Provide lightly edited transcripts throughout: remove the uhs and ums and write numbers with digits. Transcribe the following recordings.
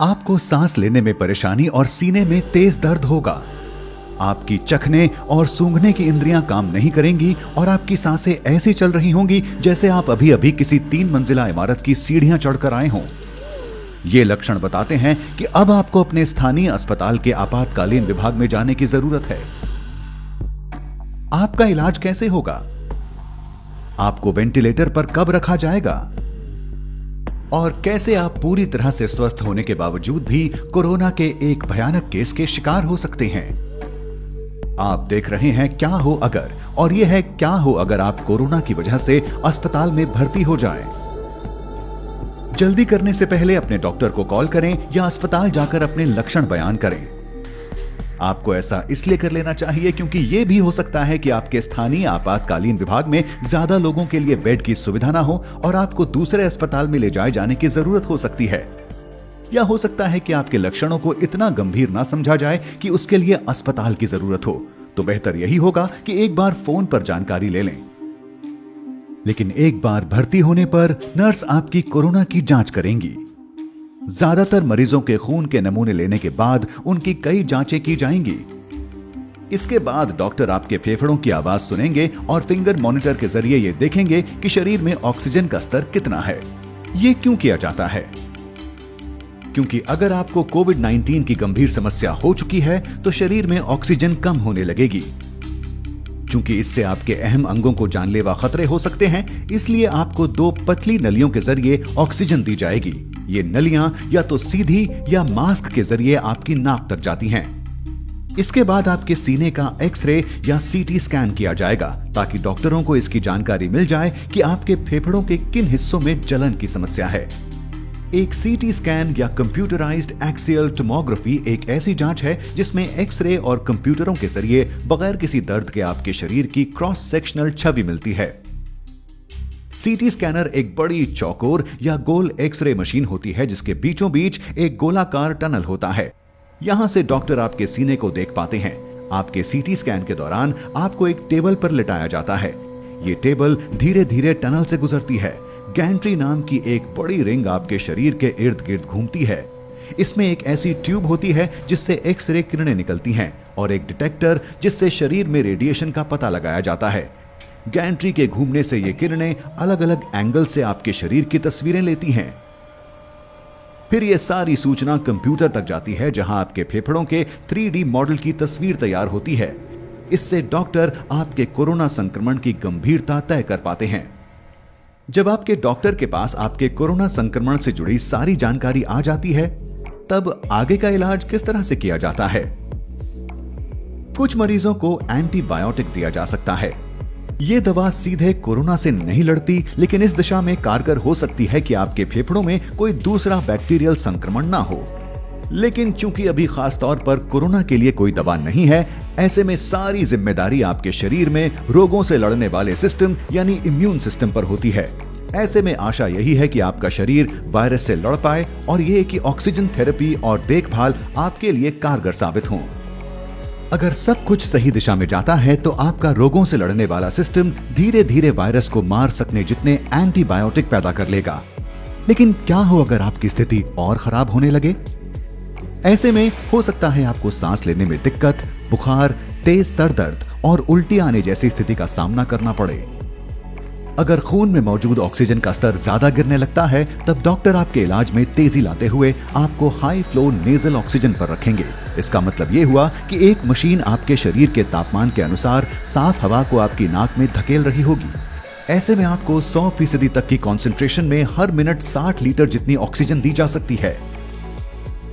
आपको सांस लेने में परेशानी और सीने में तेज दर्द होगा। आपकी चखने और सूंघने की इंद्रियां काम नहीं करेंगी और आपकी सांसें ऐसी चल रही होंगी जैसे आप अभी अभी किसी 3 मंजिला इमारत की सीढ़ियां चढ़कर आए हों। ये लक्षण बताते हैं कि अब आपको अपने स्थानीय अस्पताल के आपातकालीन विभाग में जाने की जरूरत है। आपका इलाज कैसे होगा? आपको वेंटिलेटर पर कब रखा जाएगा? और कैसे आप पूरी तरह से स्वस्थ होने के बावजूद भी कोरोना के एक भयानक केस के शिकार हो सकते हैं। आप देख रहे हैं क्या हो अगर, और यह है क्या हो अगर आप कोरोना की वजह से अस्पताल में भर्ती हो जाएं। जल्दी करने से पहले अपने डॉक्टर को कॉल करें या अस्पताल जाकर अपने लक्षण बयान करें। आपको ऐसा इसलिए कर लेना चाहिए क्योंकि यह भी हो सकता है कि आपके स्थानीय आपातकालीन विभाग में ज्यादा लोगों के लिए बेड की सुविधा ना हो और आपको दूसरे अस्पताल में ले जाए जाने की जरूरत हो सकती है। या हो सकता है कि आपके लक्षणों को इतना गंभीर ना समझा जाए कि उसके लिए अस्पताल की जरूरत हो। तो बेहतर यही होगा कि एक बार फोन पर जानकारी ले लें। लेकिन एक बार भर्ती होने पर नर्स आपकी कोरोना की जांच करेंगी। ज्यादातर मरीजों के खून के नमूने लेने के बाद उनकी कई जांचें की जाएंगी। इसके बाद डॉक्टर आपके फेफड़ों की आवाज सुनेंगे और फिंगर मॉनिटर के जरिए ये देखेंगे कि शरीर में ऑक्सीजन का स्तर कितना है। ये क्यों किया जाता है? क्योंकि अगर आपको कोविड-19 की गंभीर समस्या हो चुकी है तो शरीर में ऑक्सीजन कम होने लगेगी। चूंकि इससे आपके अहम अंगों को जानलेवा खतरे हो सकते हैं, इसलिए आपको 2 पतली नलियों के जरिए ऑक्सीजन दी जाएगी। ये नलियां या तो सीधी या मास्क के जरिए आपकी नाक तक जाती हैं। इसके बाद आपके सीने का एक्सरे या सीटी स्कैन किया जाएगा ताकि डॉक्टरों को इसकी जानकारी मिल जाए कि आपके फेफड़ों के किन हिस्सों में जलन की समस्या है। एक सीटी स्कैन या कंप्यूटराइज्ड एक्सियल टोमोग्राफी एक ऐसी जांच है जिसमें एक्सरे और कंप्यूटरों के जरिए बगैर किसी दर्द के आपके शरीर की क्रॉस सेक्शनल छवि मिलती है। सीटी स्कैनर एक बड़ी चौकोर या गोल एक्सरे मशीन होती है जिसके बीचों बीच एक गोलाकार टनल होता है। यहां से डॉक्टर आपके सीने को देख पाते हैं। आपके सीटी स्कैन के दौरान आपको एक टेबल पर लिटाया जाता है। ये टेबल धीरे धीरे टनल से गुजरती है। गैंट्री नाम की एक बड़ी रिंग आपके शरीर के इर्द गिर्द घूमती है। इसमें एक ऐसी ट्यूब होती है जिससे एक्सरे किरणें निकलती हैं और एक डिटेक्टर जिससे शरीर में रेडिएशन का पता लगाया जाता है। गैंट्री के घूमने से ये किरणें अलग अलग एंगल से आपके शरीर की तस्वीरें लेती हैं। फिर ये सारी सूचना कंप्यूटर तक जाती है जहां आपके फेफड़ों के 3D मॉडल की तस्वीर तैयार होती है। इससे डॉक्टर आपके कोरोना संक्रमण की गंभीरता तय कर पाते हैं। जब आपके डॉक्टर के पास आपके कोरोना संक्रमण से जुड़ी सारी जानकारी आ जाती है, तब आगे का इलाज किस तरह से किया जाता है? कुछ मरीजों को एंटीबायोटिक दिया जा सकता है। यह दवा सीधे कोरोना से नहीं लड़ती, लेकिन इस दिशा में कारगर हो सकती है कि आपके फेफड़ों में कोई दूसरा बैक्टीरियल संक्रमण ना हो। लेकिन चूंकि अभी खास तौर पर कोरोना के लिए कोई दवा नहीं है, ऐसे में सारी जिम्मेदारी आपके शरीर में रोगों से लड़ने वाले सिस्टम यानी इम्यून सिस्टम पर होती है। ऐसे में आशा यही है कि आपका शरीर वायरस से लड़ पाए और यह कि ऑक्सीजन थेरेपी और देखभाल आपके लिए कारगर साबित हों। अगर सब कुछ सही दिशा में जाता है तो आपका रोगों से लड़ने वाला सिस्टम धीरे धीरे वायरस को मार सकने जितने एंटीबायोटिक पैदा कर लेगा। लेकिन क्या हो अगर आपकी स्थिति और खराब होने लगे? ऐसे में हो सकता है आपको सांस लेने में दिक्कत, बुखार, तेज सर दर्द और उल्टी आने जैसी स्थिति का सामना करना पड़े। अगर खून में मौजूद ऑक्सीजन का स्तर ज्यादा गिरने लगता है, तब डॉक्टर आपके इलाज में तेजी लाते हुए आपको हाई फ्लो नेजल ऑक्सीजन पर रखेंगे। इसका मतलब ये हुआ कि एक मशीन आपके शरीर के तापमान के अनुसार साफ हवा को आपकी नाक में धकेल रही होगी। ऐसे में आपको 100% तक की कॉन्सेंट्रेशन में हर मिनट 60 लीटर जितनी ऑक्सीजन दी जा सकती है।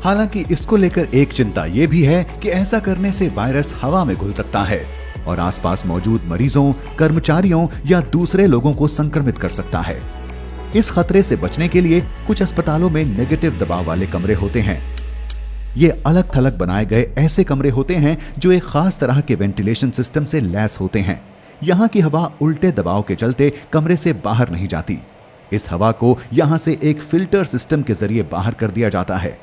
हालांकि इसको लेकर एक चिंता यह भी है कि ऐसा करने से वायरस हवा में घुल सकता है और आसपास मौजूद मरीजों, कर्मचारियों या दूसरे लोगों को संक्रमित कर सकता है। इस खतरे से बचने के लिए कुछ अस्पतालों में नेगेटिव दबाव वाले कमरे होते हैं। ये अलग थलग बनाए गए ऐसे कमरे होते हैं जो एक खास तरह के वेंटिलेशन सिस्टम से लैस होते हैं। यहाँ की हवा उल्टे दबाव के चलते कमरे से बाहर नहीं जाती। इस हवा को यहाँ से एक फिल्टर सिस्टम के जरिए बाहर कर दिया जाता है।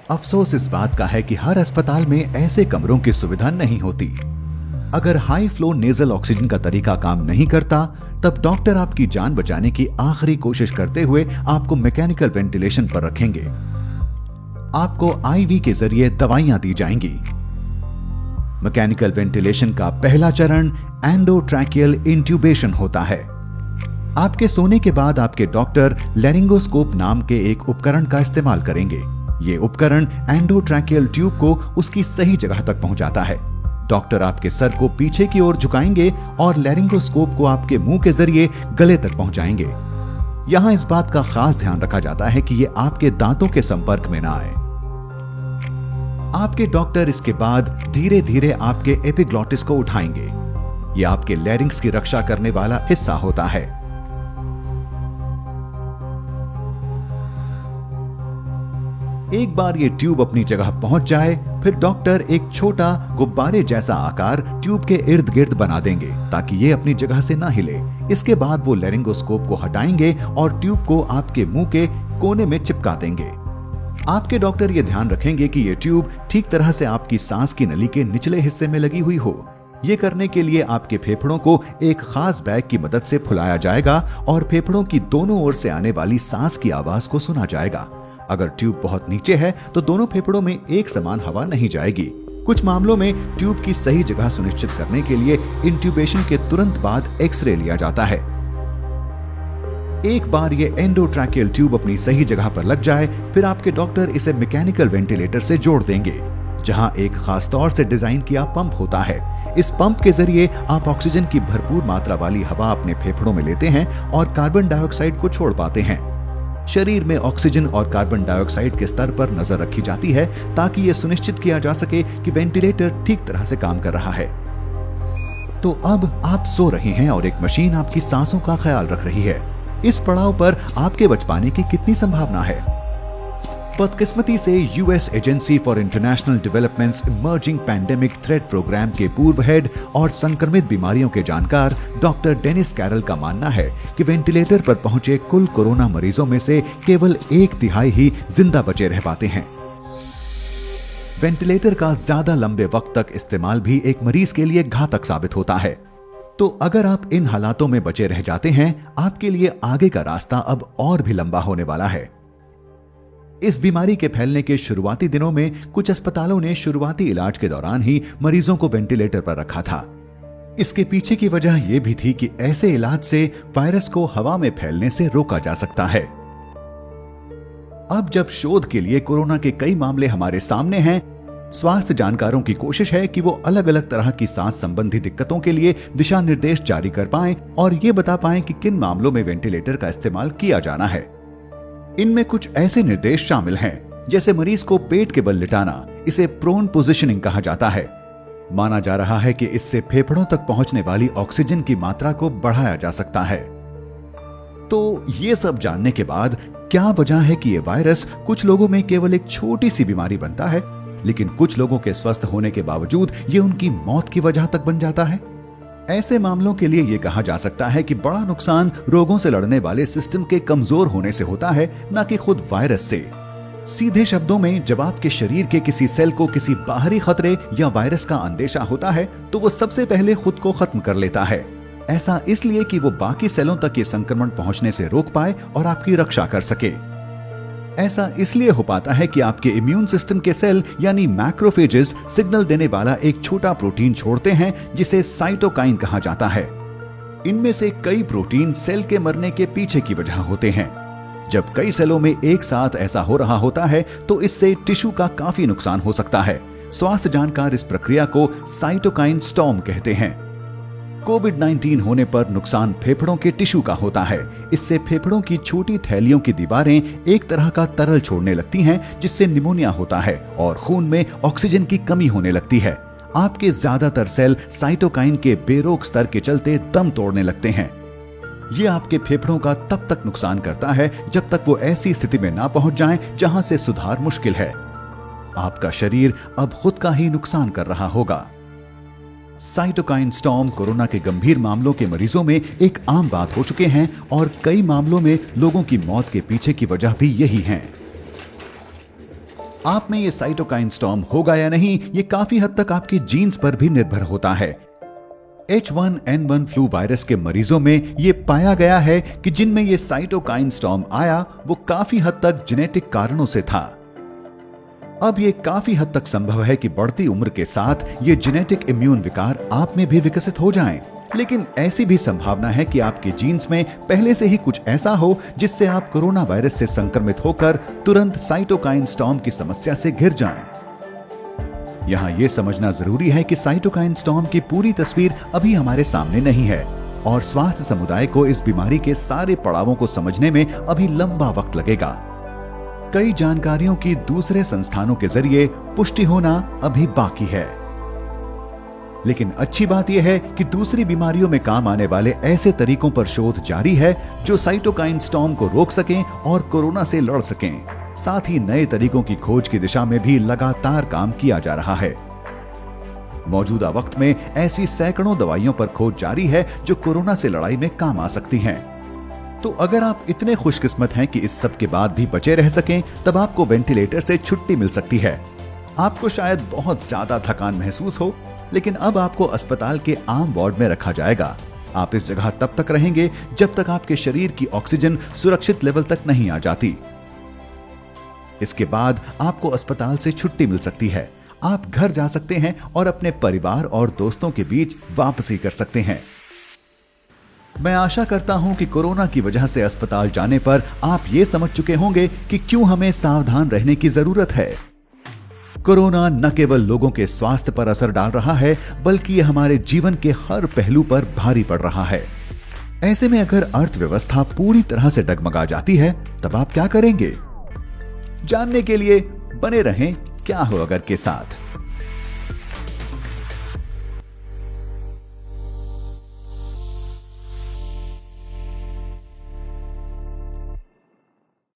अफसोस इस बात का है कि हर अस्पताल में ऐसे कमरों की सुविधा नहीं होती। अगर हाई फ्लो नेजल ऑक्सीजन का तरीका काम नहीं करता, तब डॉक्टर आपकी जान बचाने की आखिरी कोशिश करते हुए आपको मैकेनिकल वेंटिलेशन पर रखेंगे। आपको आईवी के जरिए दवाइयां दी जाएंगी। मैकेनिकल वेंटिलेशन का पहला चरण एंडोट्रैकियल इंट्यूबेशन होता है। आपके सोने के बाद आपके डॉक्टर लैरिंगोस्कोप नाम के एक उपकरण का इस्तेमाल करेंगे। ये उपकरण एंडोट्रैकियल ट्यूब को उसकी सही जगह तक पहुंचाता है। डॉक्टर आपके सर को पीछे की ओर झुकाएंगे और लैरिंगोस्कोप को आपके मुंह के जरिए गले तक पहुंचाएंगे। यहां इस बात का खास ध्यान रखा जाता है कि ये आपके दांतों के संपर्क में ना आए। आपके डॉक्टर इसके बाद धीरे धीरे आपके एपिग्लॉटिस को उठाएंगे। ये आपके लैरिंग्स की रक्षा करने वाला हिस्सा होता है। एक बार ये ट्यूब अपनी जगह पहुंच जाए, फिर डॉक्टर एक छोटा गुब्बारे जैसा आकार ट्यूब के इर्द गिर्द बना देंगे ताकि ये अपनी जगह से ना हिले। इसके बाद वो लैरिंगोस्कोप को हटाएंगे और ट्यूब को आपके मुंह के कोने में चिपका देंगे। आपके डॉक्टर ये ध्यान रखेंगे कि ये ट्यूब ठीक तरह से आपकी सांस की नली के निचले हिस्से में लगी हुई हो। ये करने के लिए आपके फेफड़ों को एक खास बैग की मदद से फुलाया जाएगा और फेफड़ों की दोनों ओर से आने वाली सांस की आवाज को सुना जाएगा। अगर ट्यूब बहुत नीचे है तो दोनों फेफड़ों में एक समान हवा नहीं जाएगी। कुछ मामलों में ट्यूब की सही जगह सुनिश्चित करने के लिए इंट्यूबेशन के तुरंत बाद एक्सरे लिया जाता है। एक बार ये एंडोट्रैकियल ट्यूब अपनी सही जगह पर लग जाए, फिर आपके डॉक्टर इसे मैकेनिकल वेंटिलेटर से जोड़ देंगे, जहां एक खास तौर से डिजाइन किया पंप होता है। इस पंप के जरिए आप ऑक्सीजन की भरपूर मात्रा वाली हवा अपने फेफड़ों में लेते हैं और कार्बन डाइऑक्साइड को छोड़ पाते हैं। शरीर में ऑक्सीजन और कार्बन डाइऑक्साइड के स्तर पर नजर रखी जाती है ताकि यह सुनिश्चित किया जा सके कि वेंटिलेटर ठीक तरह से काम कर रहा है। तो अब आप सो रहे हैं और एक मशीन आपकी सांसों का ख्याल रख रही है। इस पड़ाव पर आपके बच पाने की कितनी संभावना है? बदकिस्मती से US agency for international developments emerging pandemic threat program के पूर्व हेड और संक्रमित बीमारियों के जानकार डॉक्टर डेनिस कैरल का मानना है कि वेंटिलेटर पर पहुंचे कुल कोरोना मरीजों में से केवल 1/3 ही जिंदा बचे रह पाते हैं। वेंटिलेटर का ज्यादा लंबे वक्त तक इस्तेमाल भी एक मरीज के लिए घातक साबित होता है। तो अगर आप इन हालातों में बचे रह जाते हैं, आपके लिए आगे का रास्ता अब और भी लंबा होने वाला है। इस बीमारी के फैलने के शुरुआती दिनों में कुछ अस्पतालों ने शुरुआती इलाज के दौरान ही मरीजों को वेंटिलेटर पर रखा था। इसके पीछे की वजह यह भी थी कि ऐसे इलाज से वायरस को हवा में फैलने से रोका जा सकता है। अब जब शोध के लिए कोरोना के कई मामले हमारे सामने हैं, स्वास्थ्य जानकारों की कोशिश है कि वो अलग अलग तरह की सांस संबंधी दिक्कतों के लिए दिशा निर्देश जारी कर पाएं और ये बता पाएं कि किन मामलों में वेंटिलेटर का इस्तेमाल किया जाना है। इनमें कुछ ऐसे निर्देश शामिल हैं, जैसे मरीज को पेट के बल लिटाना, इसे प्रोन पोजिशनिंग कहा जाता है। माना जा रहा है कि इससे फेफड़ों तक पहुंचने वाली ऑक्सीजन की मात्रा को बढ़ाया जा सकता है। तो ये सब जानने के बाद क्या वजह है कि ये वायरस कुछ लोगों में केवल एक छोटी सी बीमारी बनता है, लेकिन कुछ लोगों के स्वस्थ होने के बावजूद ये उनकी मौत की वजह तक बन जाता है? ऐसे मामलों के लिए ये कहा जा सकता है कि बड़ा नुकसान रोगों से लड़ने वाले सिस्टम के कमजोर होने से होता है, न कि खुद वायरस से। सीधे शब्दों में, जब आपके शरीर के किसी सेल को किसी बाहरी खतरे या वायरस का अंदेशा होता है, तो वो सबसे पहले खुद को खत्म कर लेता है। ऐसा इसलिए कि वो बाकी सेलों तक ये संक्रमण पहुंचने से रोक पाए और आपकी रक्षा कर सके। ऐसा इसलिए हो पाता है कि आपके इम्यून सिस्टम के सेल यानी मैक्रोफेजेस सिग्नल देने वाला एक छोटा प्रोटीन छोड़ते हैं जिसे साइटोकाइन कहा जाता है। इनमें से कई प्रोटीन सेल के मरने के पीछे की वजह होते हैं। जब कई सेलों में एक साथ ऐसा हो रहा होता है तो इससे टिश्यू का काफी नुकसान हो सकता है। स्वास्थ्य जानकार इस प्रक्रिया को साइटोकाइन स्टॉर्म कहते हैं। कोविड-19 होने पर नुकसान फेफड़ों के टिश्यू का होता है। इससे फेफड़ों की छोटी थैलियों की दीवारें एक तरह का तरल छोड़ने लगती हैं, जिससे निमोनिया होता है और खून में ऑक्सीजन की कमी होने लगती है। आपके ज्यादातर सेल साइटोकाइन के बेरोक स्तर के चलते दम तोड़ने लगते हैं। ये आपके फेफड़ों का तब तक नुकसान करता है जब तक वो ऐसी स्थिति में ना पहुंच जाएं जहां से सुधार मुश्किल है। आपका शरीर अब खुद का ही नुकसान कर रहा होगा। साइटोकाइन स्टॉर्म कोरोना के गंभीर मामलों के मरीजों में एक आम बात हो चुके हैं और कई मामलों में लोगों की मौत के पीछे की वजह भी यही है। आप में ये साइटोकाइन स्टॉर्म होगा या नहीं, ये काफी हद तक आपके जीन्स पर भी निर्भर होता है। H1N1 फ्लू वायरस के मरीजों में ये पाया गया है कि जिनमें ये साइटोकाइन स्टॉर्म आया वो काफी हद तक जेनेटिक कारणों से था। अब ये काफी हद तक संभव है कि बढ़ती उम्र के साथ ये जेनेटिक इम्यून विकार आप में भी विकसित हो जाएं। लेकिन ऐसी भी संभावना है कि आपके जीन्स में पहले से ही कुछ ऐसा हो जिससे आप कोरोना वायरस से संक्रमित होकर तुरंत साइटोकाइन स्टॉर्म की समस्या से घिर जाएं। यहाँ ये समझना जरूरी है कि साइटोकाइन स्टॉर्म की पूरी तस्वीर अभी हमारे सामने नहीं है और स्वास्थ्य समुदाय को इस बीमारी के सारे पड़ावों को समझने में अभी लंबा वक्त लगेगा। कई जानकारियों की दूसरे संस्थानों के जरिए पुष्टि होना अभी बाकी है। लेकिन अच्छी बात यह है कि दूसरी बीमारियों में काम आने वाले ऐसे तरीकों पर शोध जारी है जो साइटोकाइन स्टॉर्म को रोक सकें और कोरोना से लड़ सकें। साथ ही नए तरीकों की खोज की दिशा में भी लगातार काम किया जा रहा है। मौजूदा वक्त में ऐसी सैकड़ों दवाइयों पर खोज जारी है जो कोरोना से लड़ाई में काम आ सकती हैं। तो अगर आप इतने खुशकिस्मत हैं कि इस सब के बाद भी बचे रह सकें, तब आपको वेंटिलेटर से छुट्टी मिल सकती है। आपको शायद बहुत ज्यादा थकान महसूस हो, लेकिन अब आपको अस्पताल के आम वार्ड में रखा जाएगा। आप इस जगह तब तक रहेंगे जब तक आपके शरीर की ऑक्सीजन सुरक्षित लेवल तक नहीं आ जाती। इसके बाद आपको अस्पताल से छुट्टी मिल सकती है। आप घर जा सकते हैं और अपने परिवार और दोस्तों के बीच वापसी कर सकते हैं। मैं आशा करता हूं कि कोरोना की वजह से अस्पताल जाने पर आप ये समझ चुके होंगे कि क्यों हमें सावधान रहने की जरूरत है। कोरोना न केवल लोगों के स्वास्थ्य पर असर डाल रहा है, बल्कि यह हमारे जीवन के हर पहलू पर भारी पड़ रहा है। ऐसे में अगर अर्थव्यवस्था पूरी तरह से डगमगा जाती है, तब आप क्या करेंगे? जानने के लिए बने रहें क्या हो अगर के साथ।